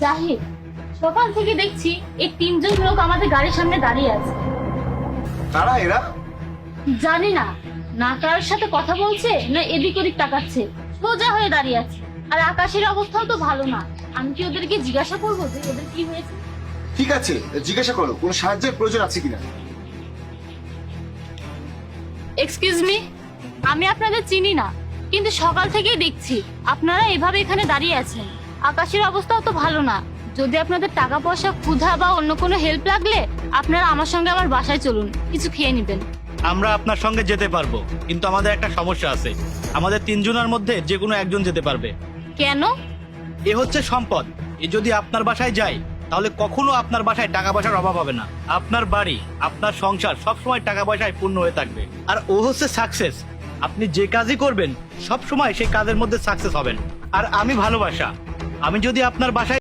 জাহিদ, সকাল থেকে দেখছি এই তিনজন লোক আমাদের গাড়ির সামনে দাঁড়িয়ে আছে। কারা এরা? জানি না, না কারোর সাথে কথা বলছে না এদিক ওদিক তাকাচ্ছে, সোজা হয়ে দাঁড়িয়ে আছে। আর আকাশের অবস্থাও তো ভালো না। আমি কি ওদেরকে জিজ্ঞাসা করবো যে ওদের কি হয়েছে? ঠিক আছে, জিজ্ঞাসা করো কোনো সাহায্যের প্রয়োজন আছে কিনা। এক্সকিউজ মি, আমি আপনাদের চিনি না, কিন্তু সকাল থেকেই দেখছি আপনারা এভাবে এখানে দাঁড়িয়ে আছেন। আকাশের অবস্থাও তো ভালো না। যদি আপনাদের টাকা পয়সা, ক্ষুধা বা অন্য কোনো হেল্প লাগলে আপনারা আমার সঙ্গে আমার বাসায় চলুন, কিছু খেয়ে নেবেন। আমরা আপনার সঙ্গে যেতে পারবো, কিন্তু আমাদের একটা সমস্যা আছে। আমাদের তিনজনের মধ্যে যে কোনো একজন যেতে পারবে। কেন? এ হচ্ছে সম্পদ। এ যদি আপনার বাসায় যায় তাহলে কখনো আপনার বাসায় টাকা পয়সার অভাব হবে না। আপনার বাড়ি, আপনার সংসার সবসময় টাকা পয়সায় পূর্ণ হয়ে থাকবে। আর ও হচ্ছে সাকসেস। আপনি যে কাজই করবেন সব সময় সেই কাজের মধ্যে সাকসেস হবেন। আর আমি ভালোবাসা। আমি যদি আপনার বাসায়